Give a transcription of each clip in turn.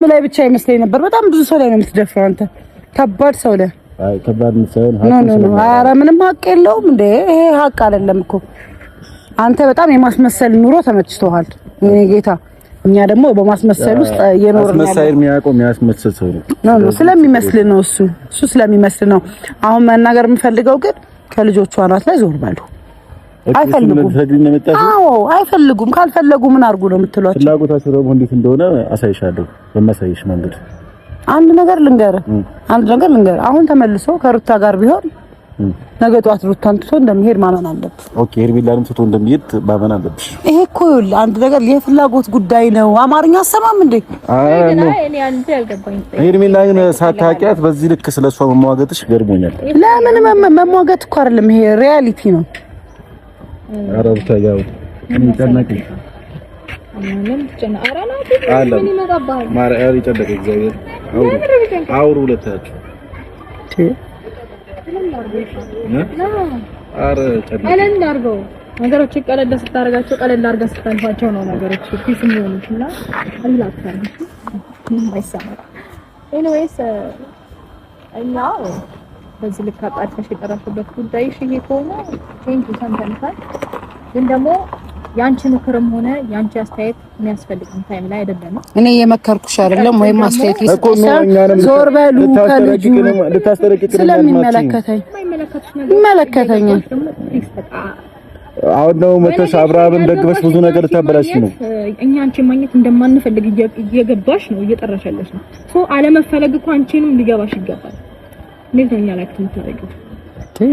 ላይ ብቻ ይመስለኝ ነበር። በጣም ብዙ ሰው ላይ ነው የምትደፍረው አንተ። ከባድ ሰው ላይ አይ ከባድ ምሳሌ ነው። ኧረ ምንም ሀቅ የለውም እንዴ! ይሄ ሀቅ አይደለም እኮ። አንተ በጣም የማስመሰል ኑሮ ተመችቶሃል የኔ ጌታ። እኛ ደግሞ በማስመሰል ውስጥ እየኖርን ያለው ማስመሰል የሚያውቀው የሚያስመሰል ሰው ነው። ስለሚመስል ነው እሱ ስለሚመስል ነው። አሁን መናገር የምፈልገው ግን ከልጆቹ አናት ላይ ዞር በሉ። አይፈልጉም። አዎ አይፈልጉም። ካልፈለጉ ምን አድርጉ ነው የምትሏቸው? ፍላጎታቸው ደግሞ እንዴት እንደሆነ አሳይሻለሁ። በማሳይሽ መንገድ አንድ ነገር ልንገርህ። አሁን ተመልሶ ከሩታ ጋር ቢሆን ነገ ጧት ሩታን ትቶ እንደሚሄድ ማመን አለብህ። ኦኬ ሄርሜላንም ትቶ እንደሚሄድ ማመን አለብሽ። ይሄ እኮ ይኸውልህ አንድ ነገር የፍላጎት ጉዳይ ነው። አማርኛ አሰማም እንዴ? እኔ አንተ ያልገባኝ ሄርሜላን ሳታውቂያት በዚህ ልክ ስለሷ መሟገትሽ ገርሞኛል። ለምን መሟገት እኮ አይደለም፣ ይሄ ሪያሊቲ ነው። አረብታ ያው እንጨነቅ አውሩ ሁለታችሁ ነገሮች ቀለል ስታረጋቸው ቀለል አድርጋ ስታልፋቸው ነው ነገሮች ፒስ የሚሆኑትና አላጣም አይሰማም። ኤኒዌይስ እና በዚህ ልክ አጣጥፈሽ የጠራሽበት ጉዳይ ይሄ ከሆነ ቼንጅ ሰምተንታል። ግን ደግሞ ያንቺ ምክርም ሆነ ያንቺ አስተያየት የሚያስፈልግም ታይም ላይ አይደለም። እኔ የመከርኩሽ አይደለም ወይም አስተያየት ይስጥሻል። ዞር በሉ ከልጁ ስለሚመለከተኝ ይመለከተኛል። አሁን ነው መተሽ አብርሃምን ደግፈሽ ብዙ ነገር ተበላሽ ነው። እኛ አንቺ ማግኘት እንደማንፈልግ እየገባሽ ነው፣ እየጠራሻለሽ ነው። ሶ አለመፈለግ እኮ አንቺንም ሊገባሽ ይገባል። እንዴት ነው ያላክት የምታደርጊው?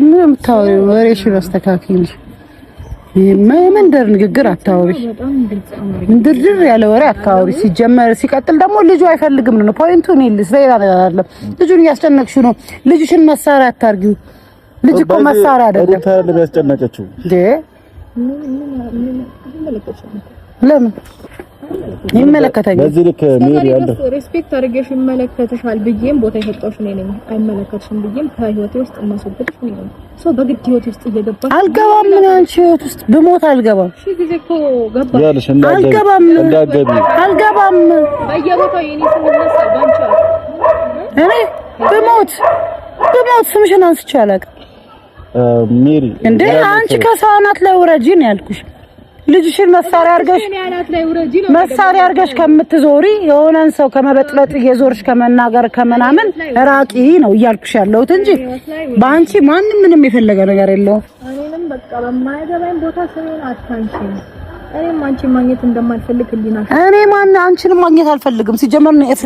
ምንም ታወሪ ወሬሽ አስተካክዪ። የመንደር ንግግር አታውሪ፣ ድርድር ያለ ወሬ አታውሪ። ሲጀመር ሲቀጥል ደግሞ ልጁ አይፈልግም ነው ፖይንቱ። እኔ ልስሌላ አይደለም ልጁን እያስጨነቅሽው ነው። ልጅሽን መሳሪያ አታርጊው። ልጅ እኮ መሳሪያ አይደለም። ታለብ ያስጨነቀችው እንዴ? ለምን ይመለከተኛል? በዚህ ልክ ሜሪ ያለ ሪስፔክት አድርገሽ ይመለከተሻል ብዬም ቦታ የሰጠሁሽ እኔ ነኝ። አይመለከትሽም ብዬም ከህይወቴ ውስጥ ማስወገድሽ እኔ ነኝ። ሶ በግድ ህይወቴ ውስጥ እየገባሽ አልገባም። ምን አንቺ ህይወት ውስጥ ብሞት አልገባም። እሺ ጊዜ እኮ ገባሽ ያለሽ አልገባም። አልገባም። በየቦታው የኔ ስም ይነሳል ባንቺ። እኔ ብሞት ስምሽን አንስቼ አላውቅም። ሜሪ እንዴ አንቺ ከሰው አናት ላይ ውረጂ ነው ያልኩሽ። ልጅሽን መሳሪያ አድርገሽ ከምትዞሪ የሆነን ሰው ከመበጥበጥ እየዞርሽ ከመናገር ከመናምን ራቂ ነው እያልኩሽ ያለሁት እንጂ በአንቺ ማንም ምንም የፈለገ ነገር የለውም። እኔንም በቃ በማይገባኝ ቦታ ስለሆነ አታንቺ። እኔም አንቺን ማግኘት እንደማልፈልግ ህሊና እኔ አንቺንም ማግኘት አልፈልግም ሲጀመር ነው